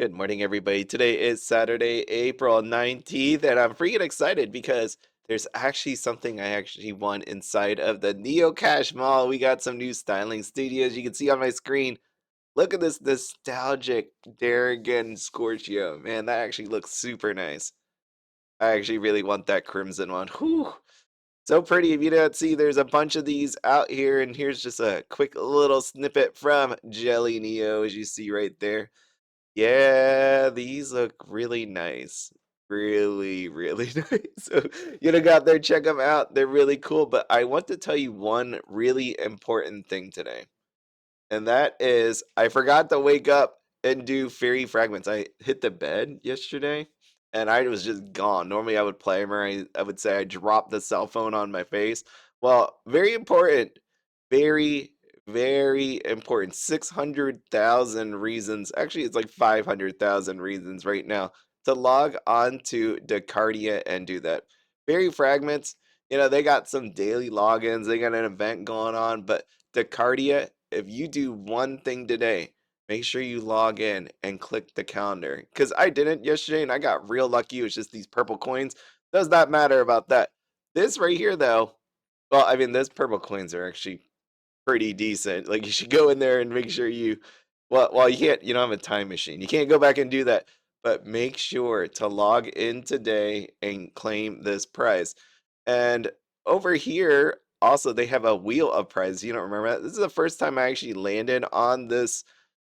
Good morning, everybody. Today is Saturday, April 19th, and I'm freaking excited because there's actually something I actually won inside of the Neo Cash Mall. We got some new styling studios. You can see on my screen. Look at this nostalgic Darrigan Scorchio. Man, that actually looks super nice. I actually really want that crimson one. Whew. So pretty. If you don't see, there's a bunch of these out here, and here's just a quick little snippet from Jelly Neo, as you see right there. Yeah, these look really nice. Really, really nice. So, go out there, check them out. They're really cool. But I want to tell you one really important thing today. And that is, I forgot to wake up and do fairy fragments. I hit the bed yesterday and I was just gone. Normally I would play them, or I would say I dropped the cell phone on my face. Well, very important. Very, very important. 600,000 reasons. Actually, it's like 500,000 reasons right now to log on to Dacardia and do that. Fairy fragments, they got some daily logins, they got an event going on, but Dacardia, if you do one thing today, make sure you log in and click the calendar. Because I didn't yesterday and I got real lucky. It was just these purple coins. Does not matter about that. This right here, though, well, I mean, those purple coins are actually pretty decent. Like, you should go in there and make sure well, you don't have a time machine. You can't go back and do that. But make sure to log in today and claim this prize. And over here, also, they have a wheel of prize. You don't remember that? This is the first time I actually landed on this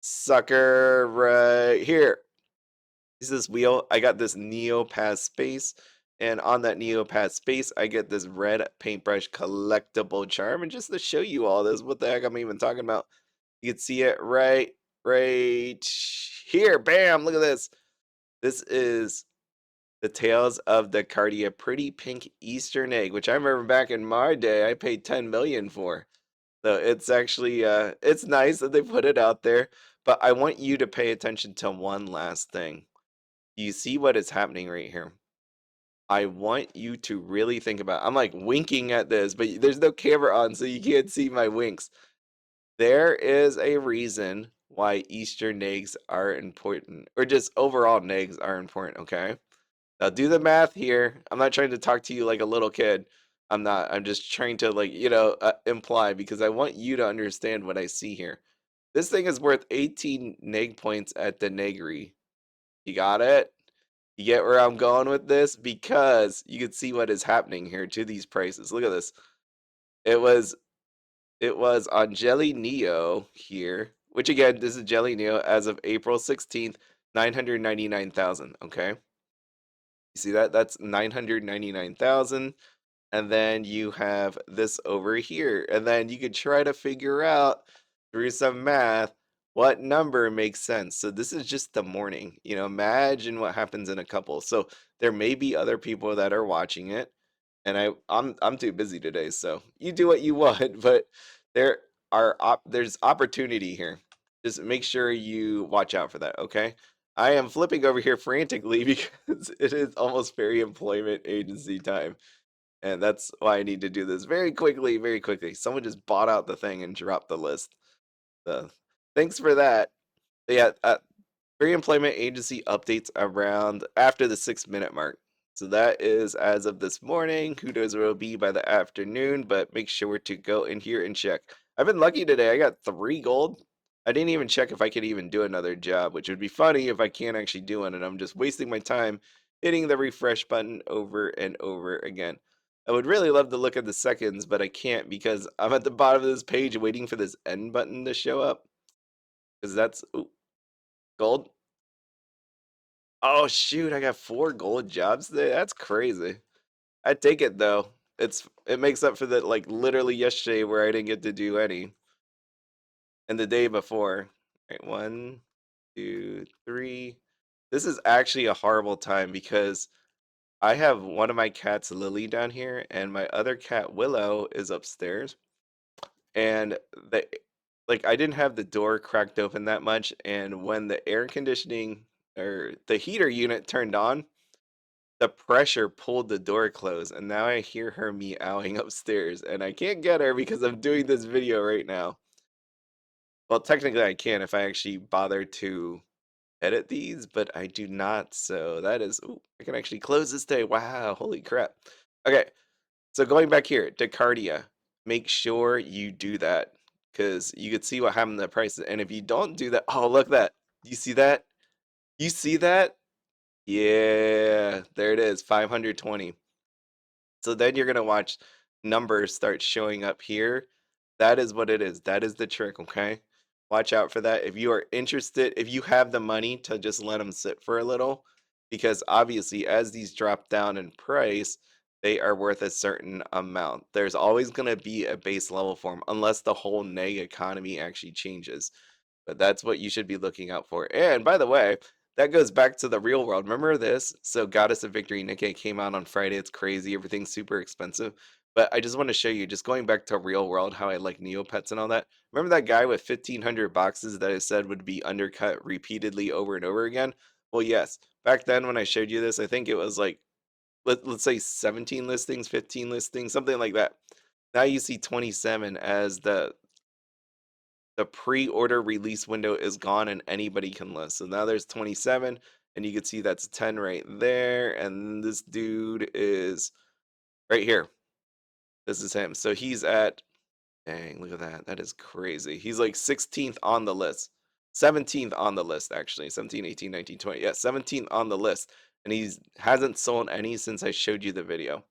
sucker right here. This is this wheel. I got this Neopets space. And on that Neopets space, I get this red paintbrush collectible charm. And just to show you all this, what the heck I'm even talking about, you can see it right here. Bam! Look at this. This is the Tales of Dacardia Pretty Pink Easter Negg, which I remember back in my day, I paid 10 million for. So it's actually it's nice that they put it out there, but I want you to pay attention to one last thing. You see what is happening right here. I want you to really think about. I'm like winking at this, but there's no camera on, so you can't see my winks. There is a reason why Easter eggs are important, or just overall eggs are important, okay? Now do the math here. I'm not trying to talk to you like a little kid. I'm not. I'm just trying to imply because I want you to understand what I see here. This thing is worth 18 neg points at the neggery. You got it? You get where I'm going with this? Because you can see what is happening here to these prices. Look at this. It was it was on Jelly Neo here, which again, this is Jelly Neo as of April 16th, 999,000. Okay. You see that? That's 999,000. And then you have this over here. And then you could try to figure out through some math what number makes sense. So this is just the morning. Imagine what happens in a couple. So there may be other people that are watching it. And I'm too busy today, so you do what you want, but there there's opportunity here. Just make sure you watch out for that, okay? I am flipping over here frantically because it is almost Fairy Employment Agency time. And that's why I need to do this very quickly, very quickly. Someone just bought out the thing and dropped the list. So thanks for that. But yeah, Free Employment Agency updates around after the 6 minute mark. So that is as of this morning. Who knows where it'll be by the afternoon, but make sure to go in here and check. I've been lucky today. I got 3 gold. I didn't even check if I could even do another job, which would be funny if I can't actually do one and I'm just wasting my time hitting the refresh button over and over again. I would really love to look at the seconds, but I can't because I'm at the bottom of this page waiting for this end button to show up. Because that's ooh, gold. Oh shoot, I got 4 gold jobs today. That's crazy. I take it though. It makes up for the like literally yesterday where I didn't get to do any. And the day before. Right, 1, 2, 3. This is actually a horrible time because I have one of my cats, Lily, down here, and my other cat, Willow, is upstairs. And I didn't have the door cracked open that much, and when the air conditioning or the heater unit turned on, the pressure pulled the door closed, and now I hear her meowing upstairs, and I can't get her because I'm doing this video right now. Well, technically I can if I actually bother to edit these, but I do not. So that is, ooh, I can actually close this day. Wow, holy crap. Okay, so going back here, Dacardia, make sure you do that because you could see what happened to the prices. And if you don't do that, oh, look at that. You see that? You see that? Yeah, there it is, 520. So then you're gonna watch numbers start showing up here. That is what it is. That is the trick, okay? Watch out for that. If you are interested, if you have the money to just let them sit for a little, because obviously as these drop down in price, they are worth a certain amount. There's always gonna be a base level for them, unless the whole neg economy actually changes. But that's what you should be looking out for. And by the way, that goes back to the real world. Remember this? So Goddess of Victory Nikkei came out on Friday. It's crazy. Everything's super expensive. But I just want to show you, just going back to real world, how I like Neopets and all that. Remember that guy with 1,500 boxes that I said would be undercut repeatedly over and over again? Well, yes. Back then when I showed you this, I think it was like, let's say 17 listings, 15 listings, something like that. Now you see 27 as the pre-order release window is gone and anybody can list. So now there's 27 and you can see that's 10 right there. And this dude is right here. This is him. So he's at, dang, look at that. That is crazy. He's like 16th on the list. 17th on the list, actually. 17, 18, 19, 20. Yeah, 17th on the list. And he's hasn't sold any since I showed you the video.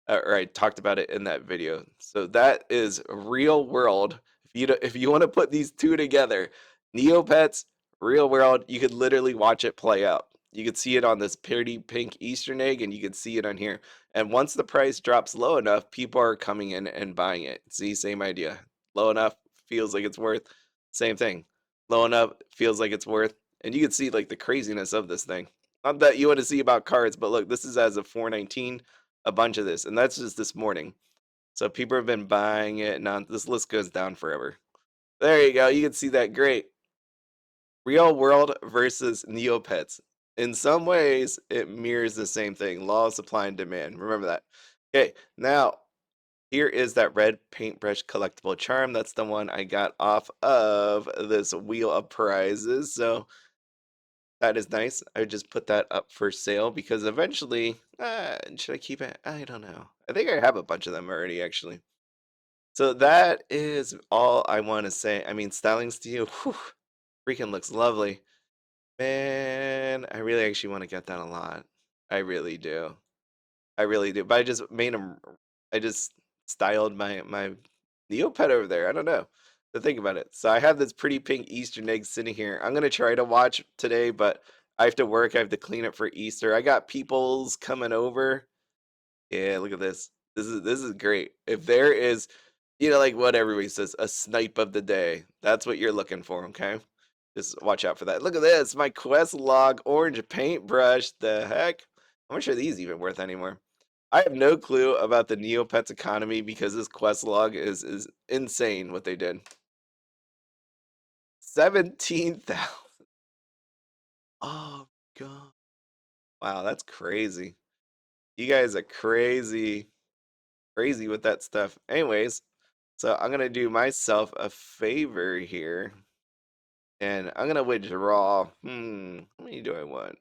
Or I talked about it in that video. So that is real world. If you want to put these two together, Neopets, real world, you could literally watch it play out. You could see it on this Pretty Pink Easter Negg, and you could see it on here. And once the price drops low enough, people are coming in and buying it. See, same idea. Low enough, feels like it's worth. Same thing. Low enough, feels like it's worth. And you can see like the craziness of this thing. Not that you want to see about cards, but look, this is as of 419, a bunch of this, and that's just this morning. So people have been buying it. Now this list goes down forever. There you go. You can see that. Great. Real world versus Neopets. In some ways, it mirrors the same thing. Law of supply and demand. Remember that. Okay, now here is that red paintbrush collectible charm. That's the one I got off of this wheel of prizes. So that is nice. I just put that up for sale because eventually, should I keep it? I don't know. I think I have a bunch of them already, actually. So that is all I want to say. I mean, styling steel, whew, freaking looks lovely. Man, I really actually want to get that a lot. I really do. I really do. But I just made them. I just styled my Neopet over there. I don't know. To think about it. So I have this pretty pink Easter egg sitting here. I'm gonna try to watch today, but I have to work. I have to clean it for Easter. I got people's coming over. Yeah, look at this. This is great. If there is, like what everybody says, a snipe of the day. That's what you're looking for, okay? Just watch out for that. Look at this, my quest log orange paintbrush. The heck? I'm not sure these even worth anymore. I have no clue about the Neopets economy because this quest log is insane what they did. 17,000. Oh god. Wow, that's crazy. You guys are crazy. Crazy with that stuff. Anyways, so I'm gonna do myself a favor here. And I'm gonna withdraw. How many do I want?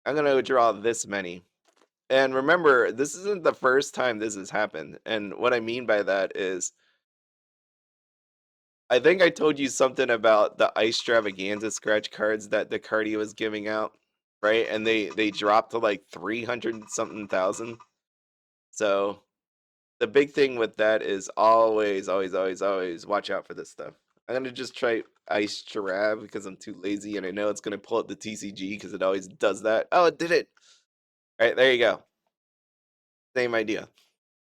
I'm gonna withdraw this many. And remember, this isn't the first time this has happened. And what I mean by that is, I think I told you something about the Ice Stravaganza scratch cards that Dacardia was giving out, right? And they dropped to like 300 something thousand. So the big thing with that is always, always, always, always watch out for this stuff. I'm gonna just try Ice Giraffe because I'm too lazy and I know it's gonna pull up the TCG because it always does that. Oh, it did it! All right, there you go. Same idea.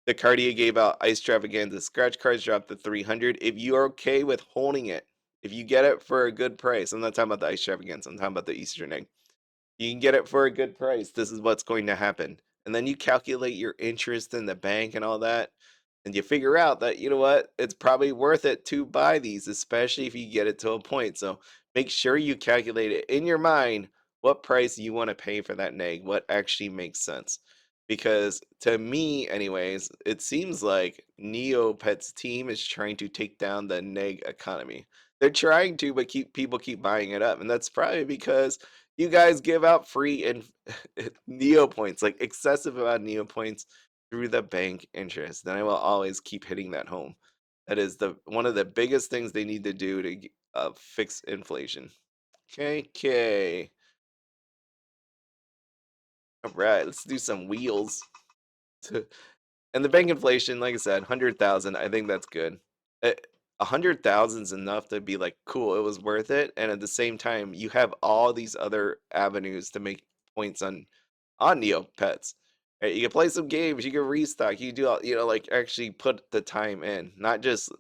The Cardia gave out Ice Extravaganza scratch cards dropped to 300. If you are okay with holding it, if you get it for a good price, I'm not talking about the Ice Extravaganza, I'm talking about the Eastern Egg. You can get it for a good price. This is what's going to happen. And then you calculate your interest in the bank and all that. And you figure out that, you know what, it's probably worth it to buy these, especially if you get it to a point. So make sure you calculate it in your mind what price you want to pay for that neg, what actually makes sense. Because to me, anyways, it seems like Neopets team is trying to take down the neg economy. They're trying to, but keep buying it up, and that's probably because you guys give out free and Neo points, like excessive amount of Neo points through the bank interest. And I will always keep hitting that home. That is the one of the biggest things they need to do to fix inflation. Okay. All right, let's do some wheels. And the bank inflation, like I said, 100,000. I think that's good. 100,000 is enough to be like, cool, it was worth it. And at the same time, you have all these other avenues to make points on Neopets. Right? You can play some games, you can restock, you can do all, like actually put the time in, not just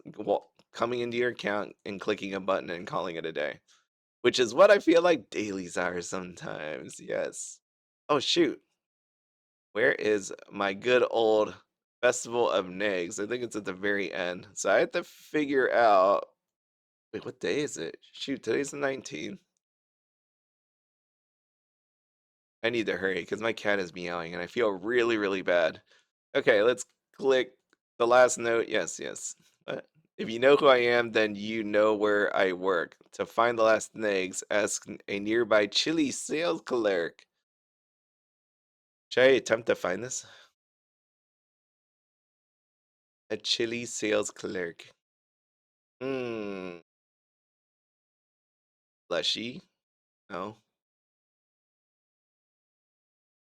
coming into your account and clicking a button and calling it a day, which is what I feel like dailies are sometimes. Yes. Oh shoot. Where is my good old Festival of Neggs? I think it's at the very end. So I have to figure out. Wait, what day is it? Shoot, today's the 19th. I need to hurry because my cat is meowing and I feel really, really bad. Okay, let's click the last note. Yes, yes. If you know who I am, then you know where I work. To find the last Neggs, ask a nearby chili sales clerk. Should I attempt to find this? A chili sales clerk. Hmm. Leshy? No.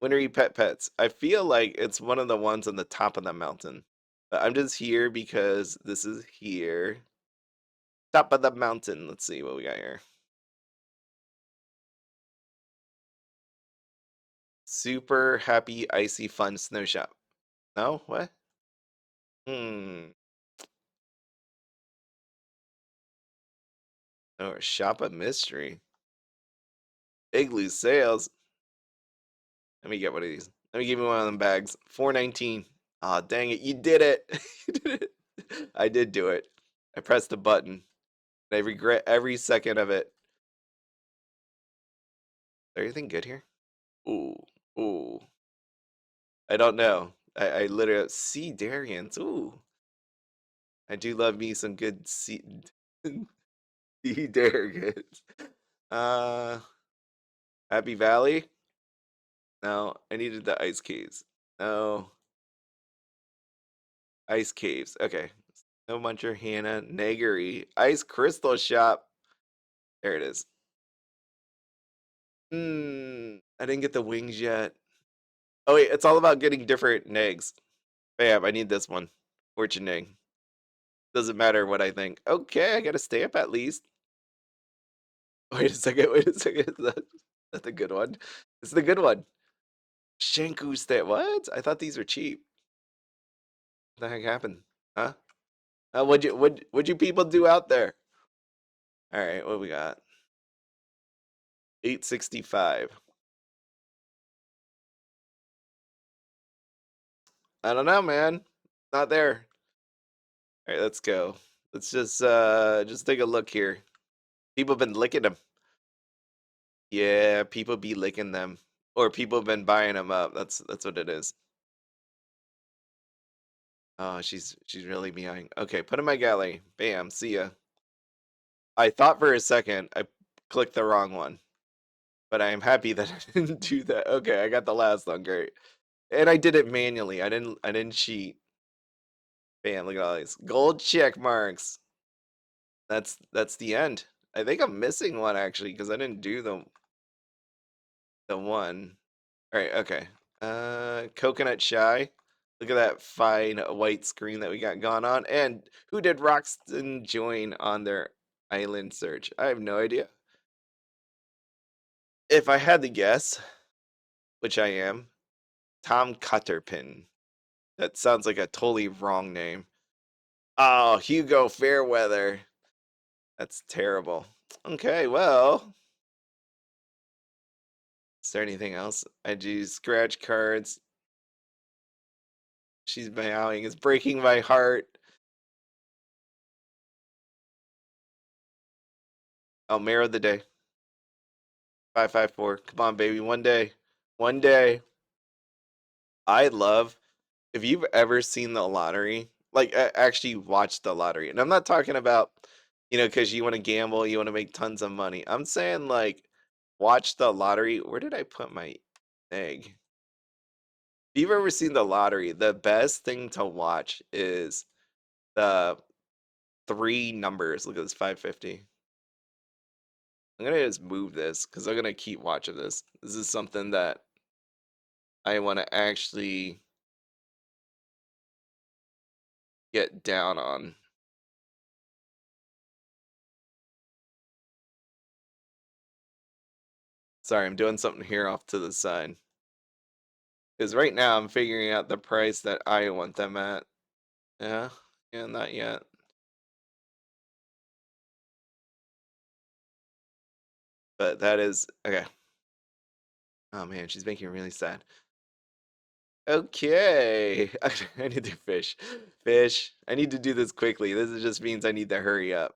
Wintery Pet Pets. I feel like it's one of the ones on the top of the mountain. But I'm just here because this is here. Top of the mountain. Let's see what we got here. Super happy, icy, fun snow shop. No? What? Hmm. Or shop of mystery. Igloo sales. Let me get one of these. Let me give you one of them bags. 419. Aw, dang it. You did it. You did it. I did do it. I pressed the button. I regret every second of it. Is there anything good here? Ooh. Ooh. I don't know. I literally sea Darians. Ooh. I do love me some good sea sea Darians. Uh Happy Valley? No, I needed the ice caves. No. Ice caves. Okay. No Muncher, Hannah, Neggery, Ice Crystal Shop. There it is. I didn't get the wings yet. Oh wait, it's all about getting different negs. Bam, I need this one. Fortune egg. Doesn't matter what I think. Okay, I got a stamp at least. Wait a second, wait a second. That's a good one. It's the good one. Shanku stamp. What? I thought these were cheap. What the heck happened? Huh? What'd you people do out there? Alright, what we got? 865. I don't know, man. Not there. Alright, let's go. Let's just take a look here. People been licking them. Yeah, people be licking them. Or people have been buying them up. That's what it is. Oh, she's really meowing. Okay, put in my galley. Bam, see ya. I thought for a second I clicked the wrong one, but I am happy that I didn't do that. Okay, I got the last one. Great. And I did it manually. I didn't cheat. Bam, look at all these gold check marks. That's the end. I think I'm missing one actually because I didn't do the one. All right, okay. Coconut shy. Look at that fine white screen that we got going on. And who did Roxton join on their island search? I have no idea. If I had to guess, which I am, Tom Cutterpin. That sounds like a totally wrong name. Oh, Hugo Fairweather. That's terrible. Okay, well, is there anything else? I do scratch cards. She's meowing. It's breaking my heart. Oh, Mayor of the Day. 554. Come on, baby. One day. One day. I love, if you've ever seen the lottery, like actually watched the lottery, and I'm not talking about Because you want to gamble, you want to make tons of money. I'm saying like watch the lottery. Where did I put my egg? If you've ever seen the lottery, the best thing to watch is the three numbers. Look at this 550. I'm gonna just move this because I'm gonna keep watching this. This is something that I want to actually get down on. Sorry, I'm doing something here off to the side. Because right now I'm figuring out the price that I want them at. Yeah, yeah, not yet. But that is okay. Oh man, she's making me really sad. Okay, I need to fish. Fish. I need to do this quickly. This just means I need to hurry up.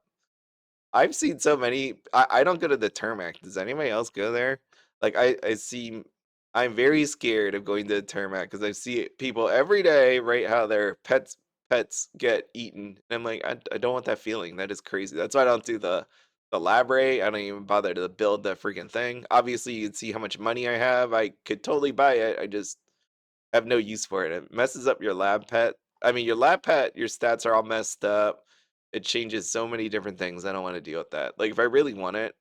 I've seen so many. I don't go to the Termac. Does anybody else go there? Like I see. I'm very scared of going to the Termac because I see people every day write how their pets get eaten, and I'm like, I don't want that feeling. That is crazy. That's why I don't do the lab rate. I don't even bother to build the freaking thing. Obviously, you can see how much money I have. I could totally buy it. I just have no use for it. It messes up your lab pet. I mean, your lab pet, your stats are all messed up. It changes so many different things. I don't want to deal with that. Like if I really want it,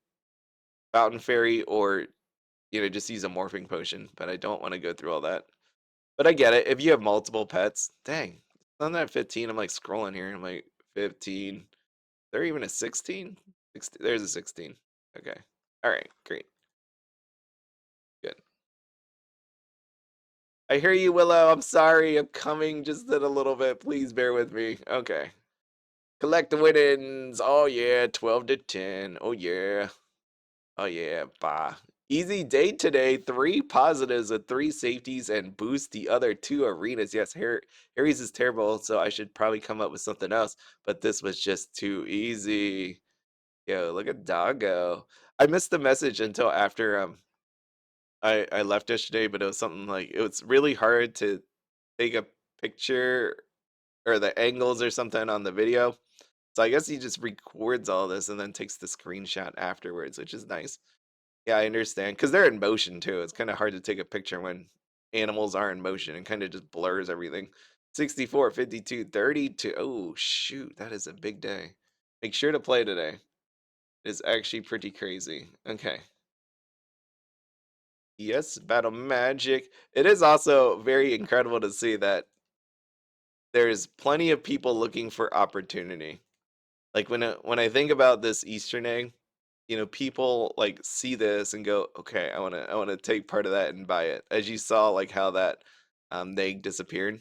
Fountain Fairy or just use a morphing potion, but I don't want to go through all that. But I get it. If you have multiple pets, dang. On that 15, I'm like scrolling here. I'm like 15. There even a 16? 16? There's a 16. Okay. All right. Great. Good. I hear you, Willow. I'm sorry. I'm coming just in a little bit. Please bear with me. Okay. Collect the winnings. Oh yeah, 12 to 10. Oh yeah. Oh yeah, bah. Easy day today. Three positives with three safeties and boost the other two arenas. Yes, Harry's is terrible, so I should probably come up with something else. But this was just too easy. Yo, look at Doggo. I missed the message until after I left yesterday, but it was something like it was really hard to take a picture or the angles or something on the video. So I guess he just records all this and then takes the screenshot afterwards, which is nice. Yeah, I understand because they're in motion too. It's kind of hard to take a picture when animals are in motion and kind of just blurs everything. 64, 52, 32. Oh, shoot. That is a big day. Make sure to play today. It's actually pretty crazy. Okay. Yes, Battle Magic. It is also very incredible to see that there's plenty of people looking for opportunity. Like when I think about this Easter egg, people like see this and go, okay, I wanna take part of that and buy it. As you saw, like how that egg disappeared.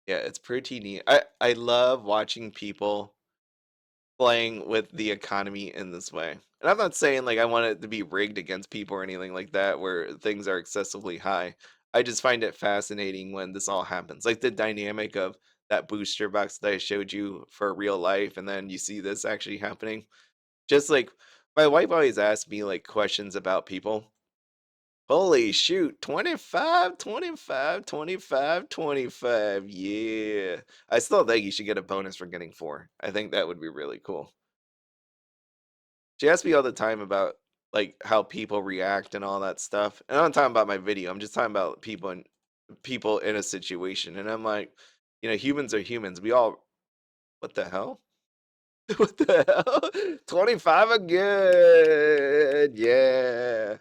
Yeah, it's pretty neat. I love watching people playing with the economy in this way. And I'm not saying like I want it to be rigged against people or anything like that where things are excessively high. I just find it fascinating when this all happens. Like the dynamic of that booster box that I showed you for real life, and then you see this actually happening. Just like my wife always asks me like questions about people. Holy shoot, 25, 25, 25, 25. Yeah. I still think you should get a bonus for getting four. I think that would be really cool. She asks me all the time about like how people react and all that stuff. And I'm not talking about my video. I'm just talking about people in a situation. And I'm like, humans are humans. We all what the hell? What the hell? 25 again. Yeah.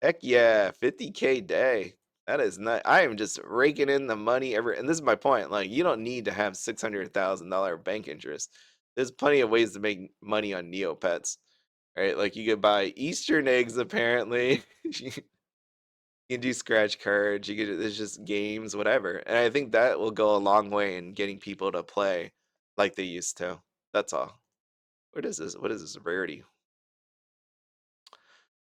Heck yeah. 50K day. That is not I am just raking in the money every and this is my point. Like you don't need to have $600,000 bank interest. There's plenty of ways to make money on Neopets. Right? Like you could buy Easter eggs apparently. You can do scratch cards, you could there's just games, whatever. And I think that will go a long way in getting people to play like they used to. That's all. What is this? What is this rarity?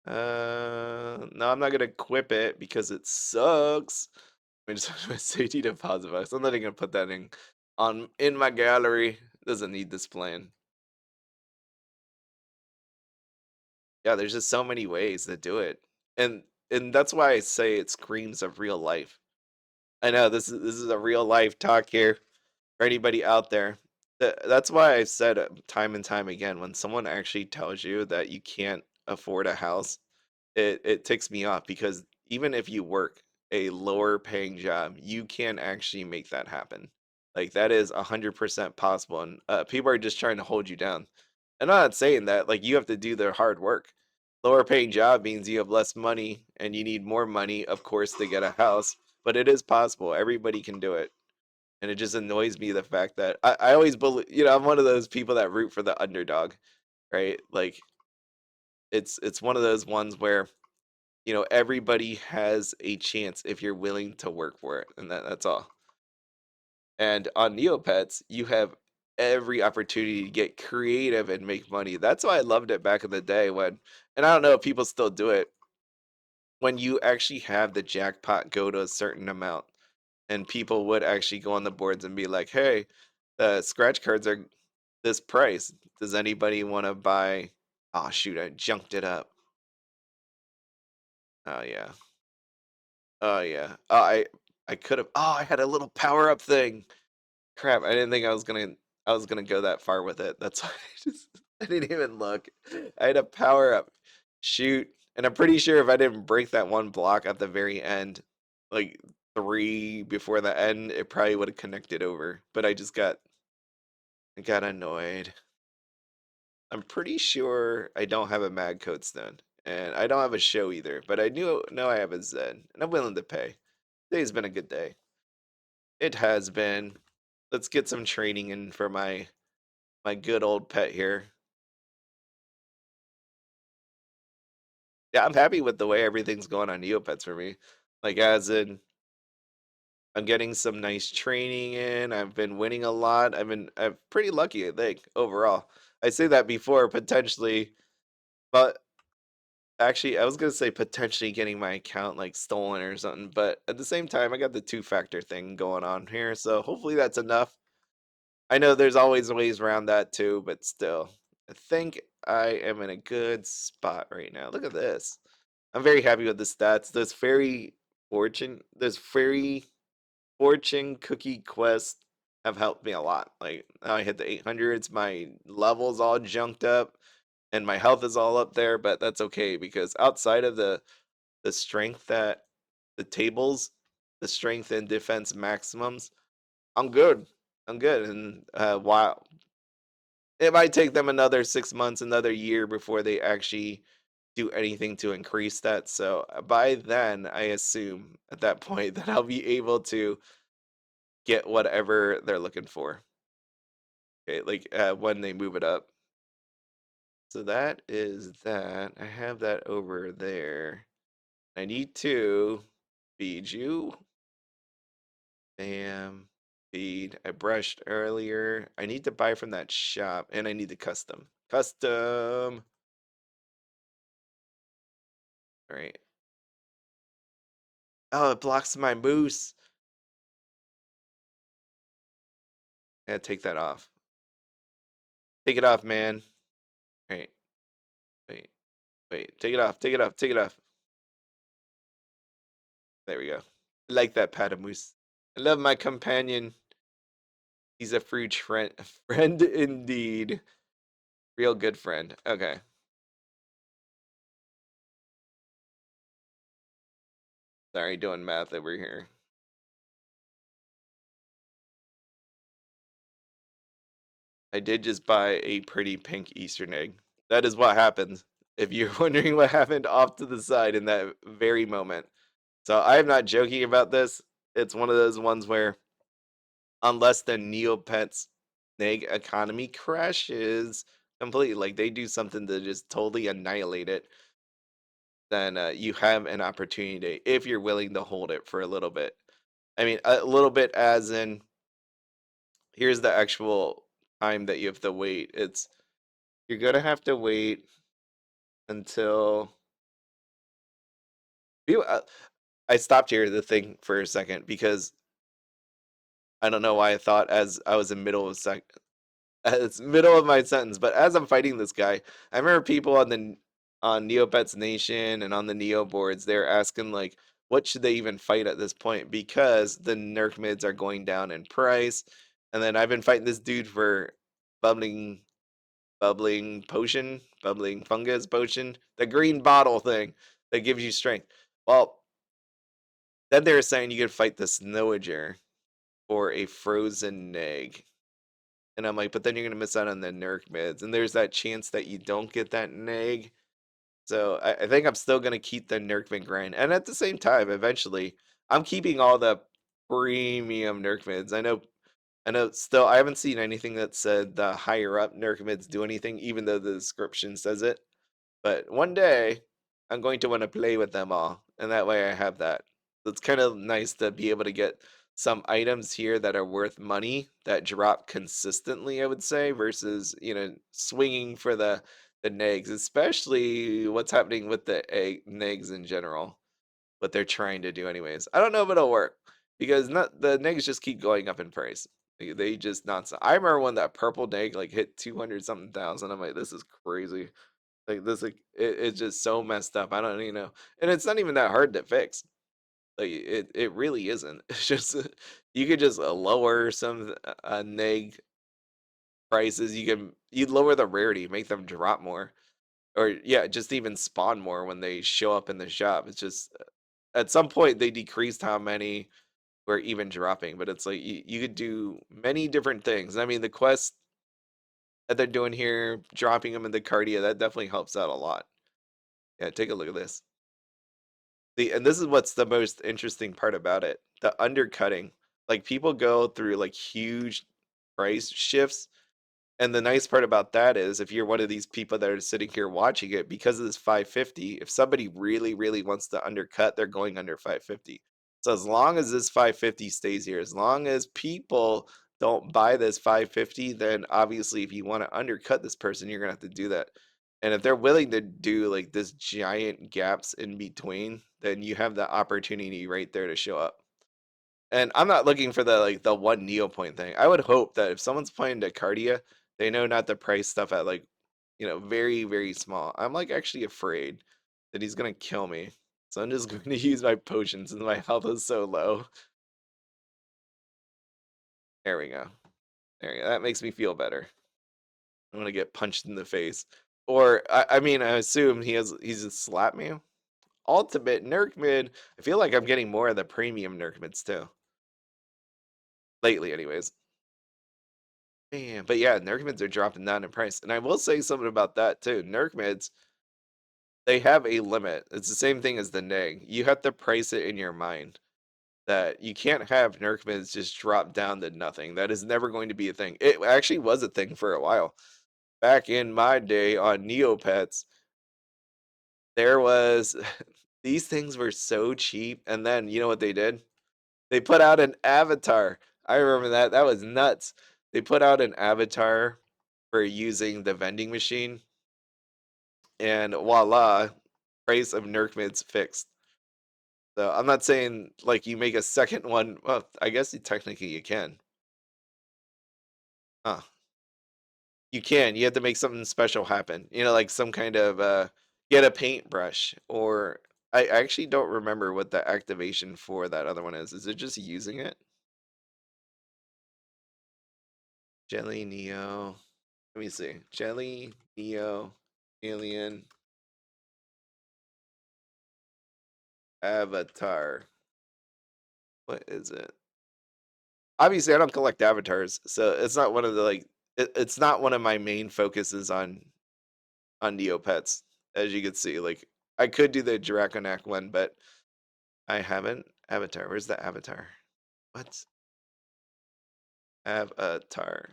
No, I'm not gonna equip it because it sucks. I just have a safety deposit box. I'm not even gonna put that in my gallery. Doesn't need displaying. Yeah, there's just so many ways to do it, and that's why I say it screams of real life. I know this is a real life talk here for anybody out there. That's why I've said time and time again, when someone actually tells you that you can't afford a house, it ticks me off because even if you work a lower paying job, you can actually make that happen. Like that is 100% possible, and people are just trying to hold you down. And I'm not saying that like you have to do the hard work. Lower paying job means you have less money and you need more money, of course, to get a house. But it is possible. Everybody can do it. And it just annoys me the fact that I always believe, I'm one of those people that root for the underdog, right? Like it's one of those ones where everybody has a chance if you're willing to work for it, and that's all. And on Neopets, you have every opportunity to get creative and make money. That's why I loved it back in the day and I don't know if people still do it, when you actually have the jackpot go to a certain amount, and people would actually go on the boards and be like, "Hey, the scratch cards are this price. Does anybody want to buy?" Oh shoot, I junked it up. Oh yeah. Oh yeah. I could have. Oh, I had a little power up thing. Crap, I didn't think I was gonna go that far with it. That's why I didn't even look. I had a power up. Shoot. And I'm pretty sure if I didn't break that one block at the very end, like three before the end, it probably would have connected over. But I got annoyed. I'm pretty sure I don't have a Mad Code Stone. And I don't have a show either, but I know I have a Zen, and I'm willing to pay. Today's been a good day. It has been. Let's get some training in for my good old pet here. Yeah, I'm happy with the way everything's going on Neopets for me. Like as in I'm getting some nice training in. I've been winning a lot. I'm pretty lucky, I think, overall. I say that before potentially, but actually I was gonna say potentially getting my account like stolen or something, but at the same time I got the two-factor thing going on here, so hopefully that's enough. I know there's always ways around that too, but still. I think I am in a good spot right now. Look at this. I'm very happy with the stats. Those fairy fortune cookie quests have helped me a lot. Like now I hit the 800s, my levels all junked up, and my health is all up there. But that's okay because outside of the strength that the tables, the strength and defense maximums, I'm good. I'm good. And while it might take them another 6 months, another year before they actually do anything to increase that. So by then, I assume at that point that I'll be able to get whatever they're looking for. Okay, like when they move it up. So that is that. I have that over there. I need to feed you. Bam. Feed. I brushed earlier. I need to buy from that shop, and I need to custom. Custom. All right. Oh, it blocks my moose. I gotta take that off. Take it off, man. Wait, wait, wait. Take it off. Take it off. Take it off. There we go. I like that Patamoose. I love my companion. He's a free friend indeed. Real good friend. Okay. Sorry, doing math over here. I did just buy a pretty pink Easter egg. That is what happens. If you're wondering what happened off to the side in that very moment. So I am not joking about this. It's one of those ones where unless the Neopets Negg economy crashes completely, like they do something to just totally annihilate it, then you have an opportunity if you're willing to hold it for a little bit. I mean, a little bit as in here's the actual time that you have to wait. You're gonna have to wait until you. I stopped here to think for a second because I don't know why I thought as I was in middle of it's middle of my sentence, but as I'm fighting this guy, I remember people on Neopets Nation and on the Neo boards, they're asking like, what should they even fight at this point? Because the Nerc mids are going down in price. And then I've been fighting this dude for bubbling bubbling fungus potion, the green bottle thing that gives you strength. Well, then they were saying you could fight the Snowager for a frozen egg. And I'm like, but then you're gonna miss out on the Nerc mids, and there's that chance that you don't get that egg. So I think I'm still gonna keep the Nerc mid grind, and at the same time, eventually, I'm keeping all the premium Nerc mids. I know. Still, I haven't seen anything that said the higher up Nerc mids do anything, even though the description says it. But one day, I'm going to want to play with them all, and that way I have that. So it's kind of nice to be able to get some items here that are worth money that drop consistently, I would say, versus, swinging for the negs, especially what's happening with the negs in general, what they're trying to do anyways. I don't know if it'll work because not the negs just keep going up in price. They just nonstop. I remember when that purple neg like hit 200 something thousand. I'm like, this is crazy. Like this, like it's just so messed up. I don't even know, and it's not even that hard to fix. Like it really isn't. It's just you could just lower some neg prices. You lower the rarity, make them drop more, or yeah, just even spawn more when they show up in the shop. It's just at some point they decreased how many were even dropping, but it's like you could do many different things. I mean, the quest that they're doing here, dropping them in the Cardia, that definitely helps out a lot. Yeah, take a look at this. And this is what's the most interesting part about it. The undercutting. Like people go through like huge price shifts. And the nice part about that is if you're one of these people that are sitting here watching it, because of this 550, if somebody really, really wants to undercut, they're going under 550. So as long as this 550 stays here, as long as people don't buy this 550, then obviously if you want to undercut this person, you're gonna have to do that. And if they're willing to do like this giant gaps in between, then you have the opportunity right there to show up. And I'm not looking for the one Neopoint thing. I would hope that if someone's playing Dacardia, they know not to price stuff at like, very, very small. I'm like actually afraid that he's gonna kill me. So I'm just going to use my potions since my health is so low. There we go. There we go. That makes me feel better. I'm gonna get punched in the face. Or I mean I assume he's a slap me. Ultimate Nerc mid. I feel like I'm getting more of the premium Nerc mids too. Lately anyways. Man, but yeah, Nerc mids are dropping down in price. And I will say something about that too. Nerc mids, they have a limit. It's the same thing as the neg. You have to price it in your mind that you can't have Nerc mids just drop down to nothing. That is never going to be a thing. It actually was a thing for a while. Back in my day on Neopets, there was these things were so cheap. And then you know what they did? They put out an avatar. I remember that. That was nuts. They put out an avatar for using the vending machine, and voila, price of Nerc mids fixed. So I'm not saying like you make a second one. Well, I guess technically you can. Huh. You can. You have to make something special happen. Like some kind of get a paintbrush, or I actually don't remember what the activation for that other one is. Is it just using it? Jelly Neo. Let me see. Jelly Neo Alien Avatar. What is it? Obviously, I don't collect avatars, so it's not one of the like. It's not one of my main focuses on Neopets, as you can see. Like, I could do the Draconac one, but I haven't. Avatar. Where's the avatar? What? Avatar.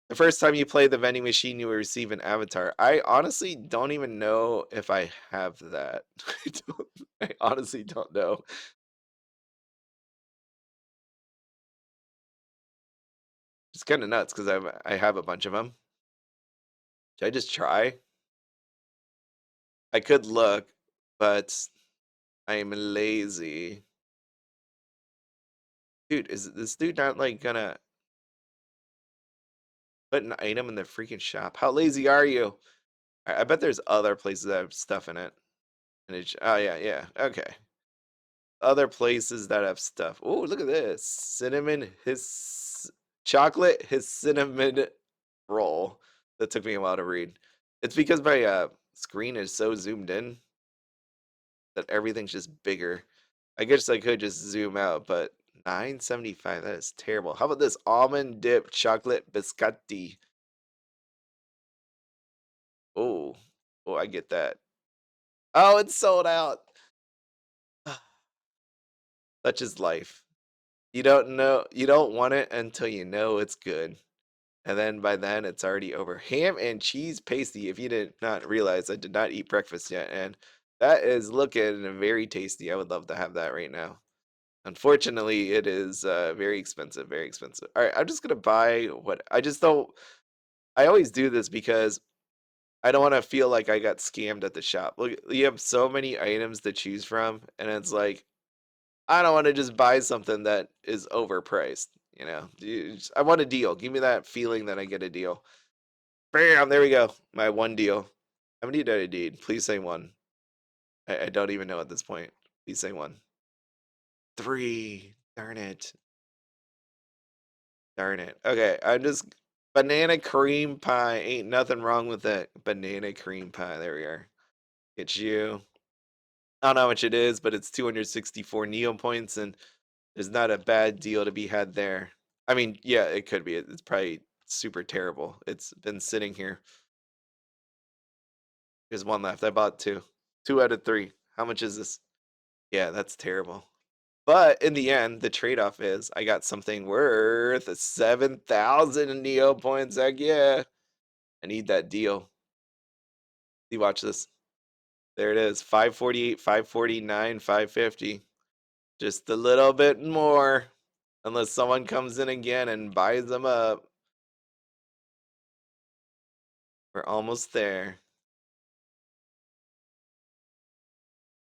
The first time you play the vending machine, you will receive an avatar. I honestly don't even know if I have that. I honestly don't know. It's kind of nuts because I have a bunch of them. Should I just try? I could look, but I'm lazy. Dude, is this dude not like gonna put an item in the freaking shop? How lazy are you? I bet there's other places that have stuff in it. And oh yeah, yeah. Okay. other places that have stuff. Oh, look at this. Cinnamon his chocolate his cinnamon roll. That took me a while to read. It's because my screen is so zoomed in that everything's just bigger. I guess I could just zoom out, but 9.75, that is terrible. How about this almond dip chocolate biscotti? Oh, oh, I get that. Oh, it's sold out. Such is life. You don't want it until you know it's good. And then by then it's already over. Ham and cheese pasty. If you did not realize, I did not eat breakfast yet, and that is looking very tasty. I would love to have that right now. Unfortunately, it is very expensive, very expensive. All right, I'm just gonna buy what I just don't. I always do this because I don't want to feel like I got scammed at the shop. Look, you have so many items to choose from, and it's like I don't want to just buy something that is overpriced. I want a deal. Give me that feeling that I get a deal. Bam! There we go. My one deal. How many did I need? Please say one. I don't even know at this point. Please say one. Three. Darn it. Darn it. Okay, I'm just banana cream pie. Ain't nothing wrong with that. Banana cream pie. There we are. Get you. I don't know how much it is, but it's 264 Neo points, and there's not a bad deal to be had there. I mean, yeah, it could be. It's probably super terrible. It's been sitting here. There's one left. I bought two. Two out of three. How much is this? Yeah, that's terrible. But in the end, the trade-off is I got something worth 7,000 Neo points. Heck yeah. I need that deal. See, watch this. There it is. 548, 549, 550. Just a little bit more. Unless someone comes in again and buys them up. We're almost there.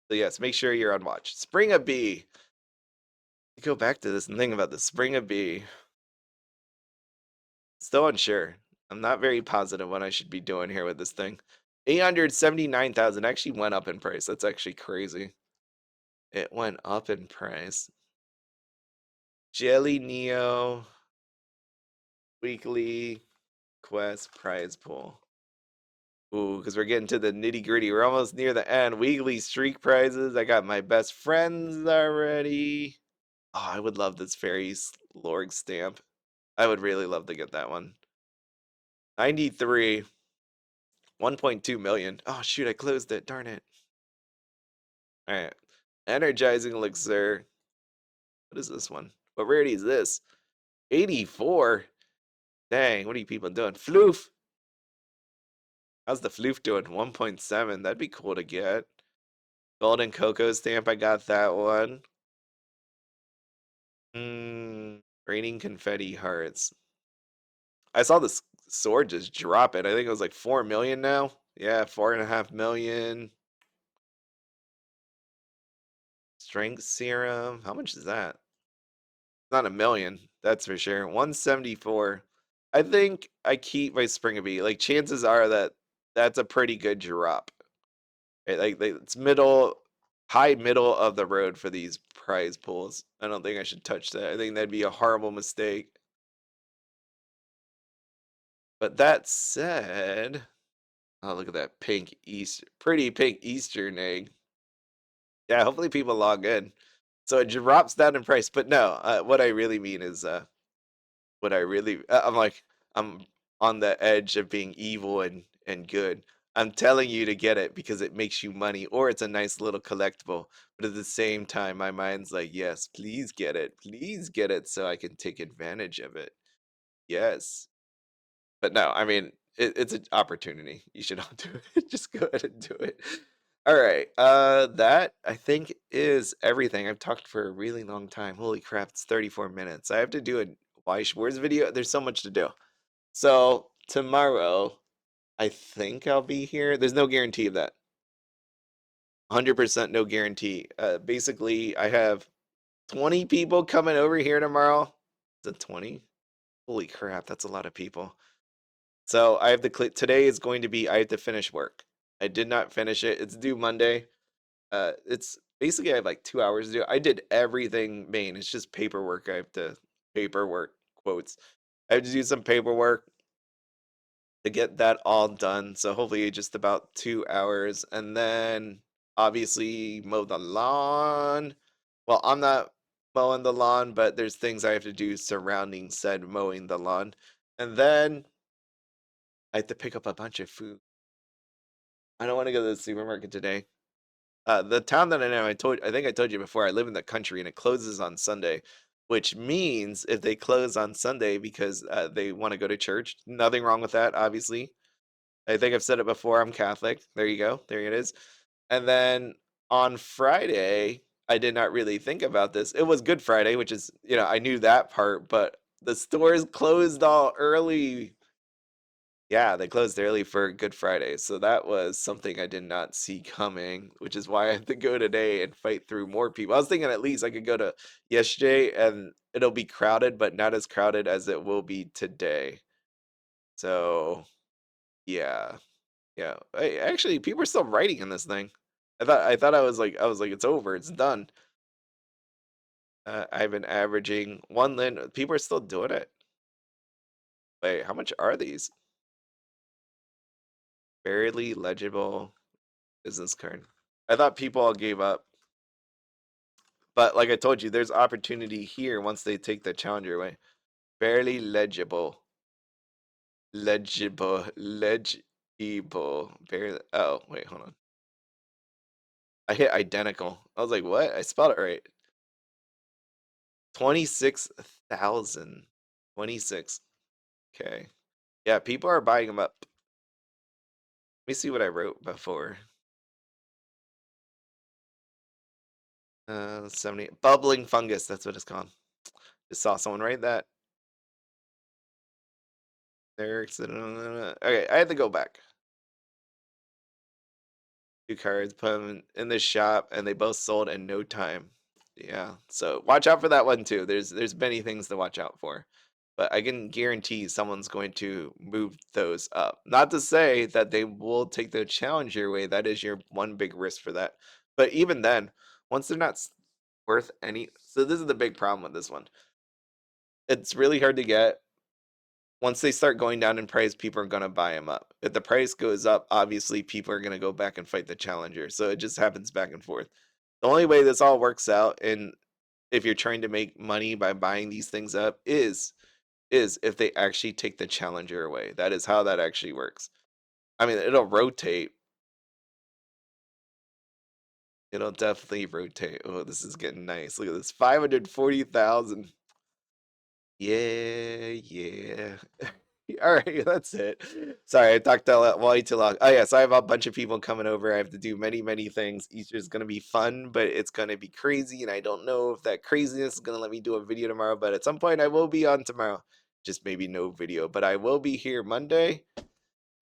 So yes, make sure you're on watch. Spring a bee. Go back to this thing about the spring a bee. Still unsure. I'm not very positive what I should be doing here with this thing. 879,000 actually went up in price. That's actually crazy. It went up in price. Jelly Neo weekly quest prize pool. Ooh, because we're getting to the nitty gritty. We're almost near the end. Weekly streak prizes. I got my best friends already. Oh, I would love this fairies Lorg stamp. I would really love to get that one. 93. 1.2 million. Oh, shoot, I closed it. Darn it. All right. Energizing elixir. What is this one? What rarity is this? 84. Dang, what are you people doing? Floof. How's the floof doing? 1.7. That'd be cool to get. Golden cocoa stamp. I got that one. Raining confetti hearts. I saw this sword just drop it. I think it was like 4 million now. Yeah, 4.5 million. Strength serum. How much is that? Not a million, that's for sure. 174. I think I keep my Springabee. Like chances are that that's a pretty good drop. Right? Like it's high middle of the road for these prize pools. I don't think I should touch that. I think that'd be a horrible mistake. But that said, oh look at that pretty pink Easter Negg. Yeah, hopefully people log in. So it drops down in price. But no, what I really mean is what I really I'm like I'm on the edge of being evil and good. I'm telling you to get it because it makes you money or it's a nice little collectible. But at the same time, my mind's like, yes, please get it. Please get it so I can take advantage of it. Yes. But no, I mean, it's an opportunity. You should all do it. Just go ahead and do it. All right. That I think is everything. I've talked for a really long time. Holy crap, it's 34 minutes. I have to do a Why Schwartz video. There's so much to do. So tomorrow, I think I'll be here. There's no guarantee of that. 100% no guarantee. Basically, I have 20 people coming over here tomorrow. Is it 20? Holy crap, that's a lot of people. So I have to click. Today is going to be I have to finish work. I did not finish it. It's due Monday. It's basically I have like 2 hours to do. I did everything main. It's just paperwork. I have to paperwork quotes. I have to do some paperwork to get that all done. So hopefully just about 2 hours. And then obviously mow the lawn. Well, I'm not mowing the lawn, but there's things I have to do surrounding said mowing the lawn. And then I have to pick up a bunch of food. I don't want to go to the supermarket today. The town that I know, I think I told you before, I live in the country and it closes on Sunday, which means if they close on Sunday because they want to go to church, nothing wrong with that, obviously. I think I've said it before. I'm Catholic. There you go. There it is. And then on Friday, I did not really think about this. It was Good Friday, which is, I knew that part, but the stores closed all early. Yeah, they closed early for Good Friday. So that was something I did not see coming, which is why I have to go today and fight through more people. I was thinking at least I could go to yesterday and it'll be crowded, but not as crowded as it will be today. So, yeah. Yeah, actually, people are still writing in this thing. I thought I was like, it's over, it's done. I've been averaging one lin. People are still doing it. Wait, how much are these? Barely legible business card. I thought people all gave up, but like I told you, there's opportunity here once they take the challenger away. Barely legible, legible. Barely. Oh, wait, hold on. I hit identical. I was like, what? I spelled it right. 26,000. 26. Okay. Yeah, people are buying them up. Let me see what I wrote before. 70. Bubbling fungus, that's what it's called. Just saw someone write that. Okay, I had to go back. Two cards, put them in the shop, and they both sold in no time. Yeah, so watch out for that one too. There's many things to watch out for. But I can guarantee someone's going to move those up. Not to say that they will take the challenge your way. That is your one big risk for that. But even then, once they're not worth any, so this is the big problem with this one. It's really hard to get. Once they start going down in price, people are going to buy them up. If the price goes up, obviously people are going to go back and fight the challenger. So it just happens back and forth. The only way this all works out, and if you're trying to make money by buying these things up, is if they actually take the challenger away. That is how that actually works. I mean, it'll rotate. It'll definitely rotate. Oh, this is getting nice. Look at this. 540,000. Yeah, yeah. All right, that's it. Sorry, I talked a lot way too long. Oh yeah, so I have a bunch of people coming over. I have to do many, many things. Easter is gonna be fun, but it's gonna be crazy, and I don't know if that craziness is gonna let me do a video tomorrow. But at some point, I will be on tomorrow. Just maybe no video, but I will be here Monday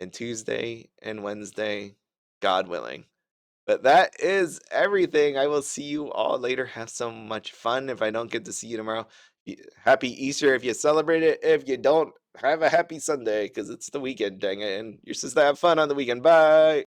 and Tuesday and Wednesday, God willing. But that is everything. I will see you all later. Have so much fun if I don't get to see you tomorrow. Happy Easter if you celebrate it. If you don't, have a happy Sunday because it's the weekend, dang it. And you're supposed to have fun on the weekend. Bye.